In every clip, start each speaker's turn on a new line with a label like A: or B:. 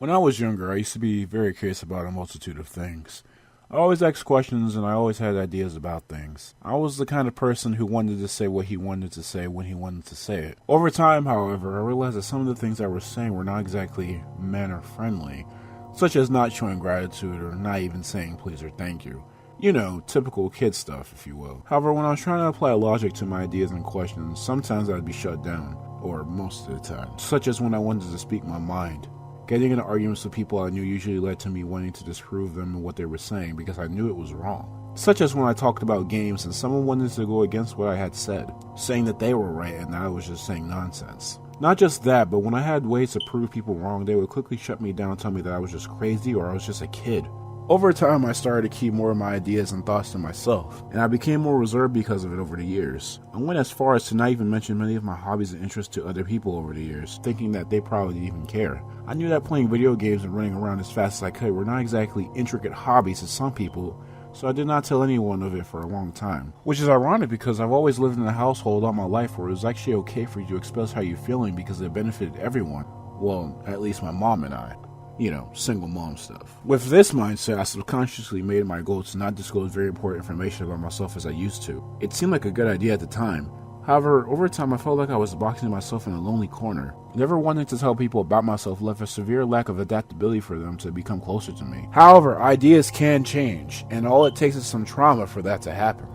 A: When I was younger, I used to be very curious about a multitude of things. I always asked questions and I always had ideas about things. I was the kind of person who wanted to say what he wanted to say when he wanted to say it. Over time, however, I realized that some of the things I was saying were not exactly manner-friendly, such as not showing gratitude or not even saying please or thank you. You know, typical kid stuff, if you will. However, when I was trying to apply logic to my ideas and questions, sometimes I'd be shut down, or most of the time, such as when I wanted to speak my mind. Getting into arguments with people I knew usually led to me wanting to disprove them and what they were saying because I knew it was wrong. Such as when I talked about games and someone wanted to go against what I had said, saying that they were right and that I was just saying nonsense. Not just that, but when I had ways to prove people wrong, they would quickly shut me down and tell me that I was just crazy or I was just a kid. Over time, I started to keep more of my ideas and thoughts to myself, and I became more reserved because of it over the years. I went as far as to not even mention many of my hobbies and interests to other people over the years, thinking that they probably didn't even care. I knew that playing video games and running around as fast as I could were not exactly intricate hobbies to some people, so I did not tell anyone of it for a long time. Which is ironic because I've always lived in a household all my life where it was actually okay for you to express how you're feeling because it benefited everyone. Well, at least my mom and I. You know, single mom stuff. With this mindset, I subconsciously made it my goal to not disclose very important information about myself as I used to. It seemed like a good idea at the time. However, over time I felt like I was boxing myself in a lonely corner. Never wanting to tell people about myself left a severe lack of adaptability for them to become closer to me. However, ideas can change, and all it takes is some trauma for that to happen.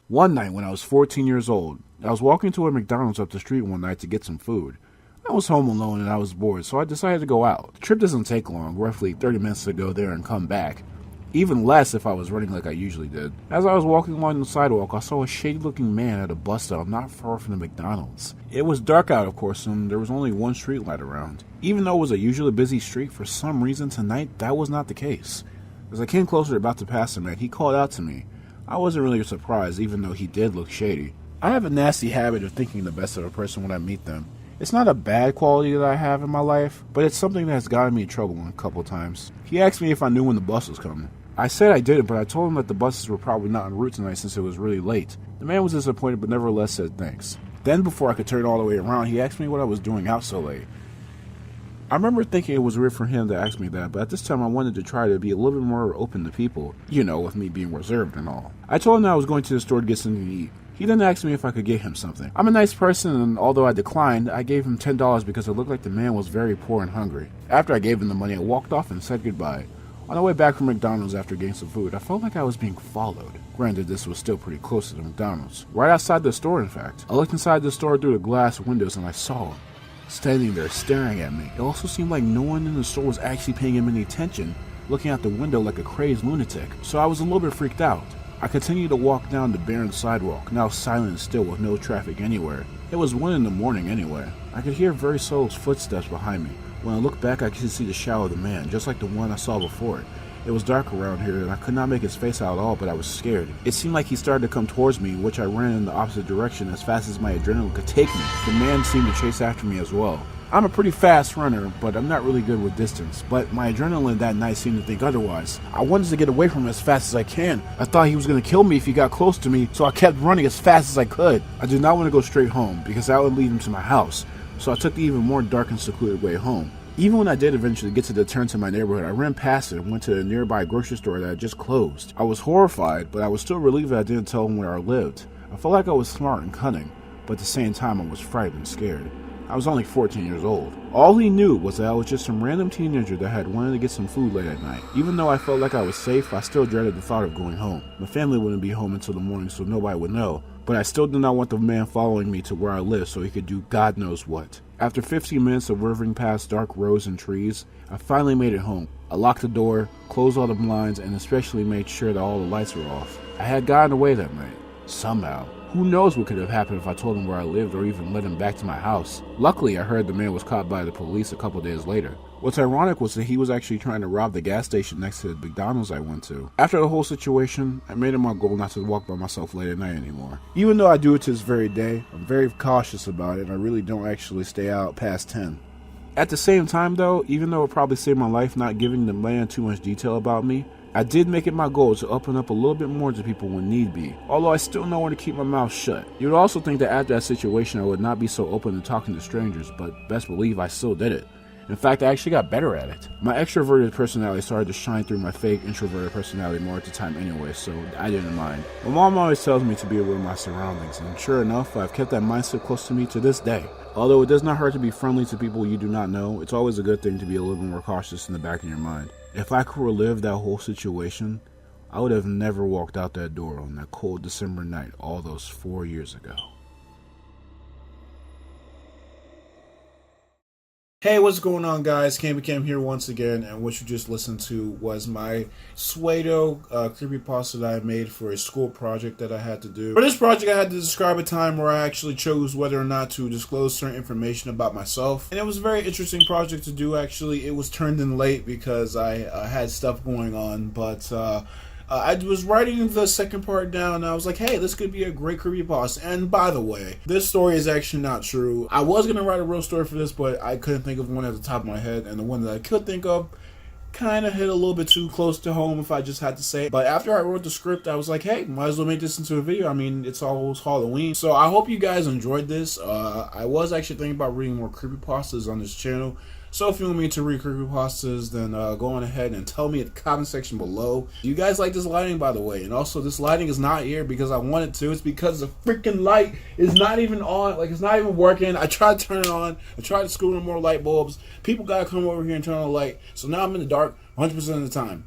A: One night when I was 14 years old, I was walking to a McDonald's up the street one night to get some food. I was home alone and I was bored, so I decided to go out. The trip doesn't take long, roughly 30 minutes to go there and come back. Even less if I was running like I usually did. As I was walking along the sidewalk, I saw a shady-looking man at a bus stop not far from the McDonald's. It was dark out, of course, and there was only one street light around. Even though it was a usually busy street, for some reason tonight, that was not the case. As I came closer about to pass the man, he called out to me. I wasn't really surprised, even though he did look shady. I have a nasty habit of thinking the best of a person when I meet them. It's not a bad quality that I have in my life, but it's something that has gotten me in trouble a couple times. He asked me if I knew when the bus was coming. I said I didn't, but I told him that the buses were probably not en route tonight since it was really late. The man was disappointed, but nevertheless said thanks. Then, before I could turn all the way around, he asked me what I was doing out so late. I remember thinking it was weird for him to ask me that, but at this time I wanted to try to be a little bit more open to people, you know, with me being reserved and all. I told him that I was going to the store to get something to eat. He then asked me if I could get him something. I'm a nice person, and although I declined, I gave him $10 because it looked like the man was very poor and hungry. After I gave him the money, I walked off and said goodbye. On the way back from McDonald's after getting some food, I felt like I was being followed. Granted, this was still pretty close to the McDonald's. Right outside the store, in fact. I looked inside the store through the glass windows and I saw him, standing there staring at me. It also seemed like no one in the store was actually paying him any attention, looking out the window like a crazed lunatic. So I was a little bit freaked out. I continued to walk down the barren sidewalk, now silent and still with no traffic anywhere. It was 1 in the morning anyway. I could hear very subtle footsteps behind me. When I looked back, I could see the shadow of the man, just like the one I saw before. It was dark around here, and I could not make his face out at all, but I was scared. It seemed like he started to come towards me, which I ran in the opposite direction as fast as my adrenaline could take me. The man seemed to chase after me as well. I'm a pretty fast runner, but I'm not really good with distance. But my adrenaline that night seemed to think otherwise. I wanted to get away from him as fast as I can. I thought he was going to kill me if he got close to me, so I kept running as fast as I could. I did not want to go straight home, because that would lead him to my house, so I took the even more dark and secluded way home. Even when I did eventually get to the turn to my neighborhood, I ran past it and went to the nearby grocery store that had just closed. I was horrified, but I was still relieved that I didn't tell him where I lived. I felt like I was smart and cunning, but at the same time I was frightened and scared. I was only 14 years old. All he knew was that I was just some random teenager that had wanted to get some food late at night. Even though I felt like I was safe, I still dreaded the thought of going home. My family wouldn't be home until the morning, so nobody would know. But I still did not want the man following me to where I lived so he could do God knows what. After 15 minutes of rivering past dark roads and trees, I finally made it home. I locked the door, closed all the blinds, and especially made sure that all the lights were off. I had gotten away that night. Somehow. Who knows what could have happened if I told him where I lived or even led him back to my house. Luckily, I heard the man was caught by the police a couple days later. What's ironic was that he was actually trying to rob the gas station next to the McDonald's I went to. After the whole situation, I made it my goal not to walk by myself late at night anymore. Even though I do it to this very day, I'm very cautious about it and I really don't actually stay out past 10. At the same time though, even though it probably saved my life not giving the man too much detail about me, I did make it my goal to open up a little bit more to people when need be, although I still know when to keep my mouth shut. You would also think that after that situation I would not be so open to talking to strangers, but best believe I still did it. In fact, I actually got better at it. My extroverted personality started to shine through my fake introverted personality more at the time anyway, so I didn't mind. My mom always tells me to be aware of my surroundings, and sure enough, I've kept that mindset close to me to this day. Although it does not hurt to be friendly to people you do not know, it's always a good thing to be a little more cautious in the back of your mind. If I could relive that whole situation, I would have never walked out that door on that cold December night all those 4 years ago. Hey, what's going on, guys? KamyKam here once again, and what you just listened to was my pseudo creepypasta that I made for a school project that I had to do. For this project, I had to describe a time where I actually chose whether or not to disclose certain information about myself, and it was a very interesting project to do. Actually, it was turned in late because I had stuff going on, but I was writing the second part down, and I was like, hey, this could be a great creepypasta. And by the way, this story is actually not true. I was going to write a real story for this, but I couldn't think of one at the top of my head, and the one that I could think of kind of hit a little bit too close to home, if I just had to say it. But after I wrote the script, I was like, hey, might as well make this into a video. I mean, it's almost Halloween. So I hope you guys enjoyed this. I was actually thinking about reading more creepypastas on this channel. So if you want me to read creepypastas, then go on ahead and tell me in the comment section below. Do you guys like this lighting, by the way? And also, this lighting is not here because I wanted to. It's because the freaking light is not even on. Like, it's not even working. I tried to turn it on. I tried to screw in more light bulbs. People gotta come over here and turn on the light. So now I'm in the dark 100% of the time.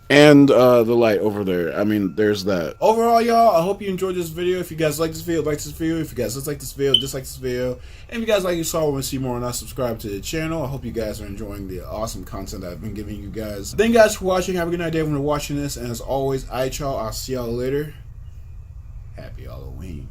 A: And the light over there. I mean, there's that. Overall, y'all, I hope you enjoyed this video. If you guys like this video, like this video. If you guys dislike this video, dislike this video. And if you guys like you saw want to see more and not subscribe to the channel, I hope you guys are enjoying the awesome content I've been giving you guys. Thank you guys for watching. Have a good night, day when you're watching this. And as always, I'll see y'all later. Happy Halloween.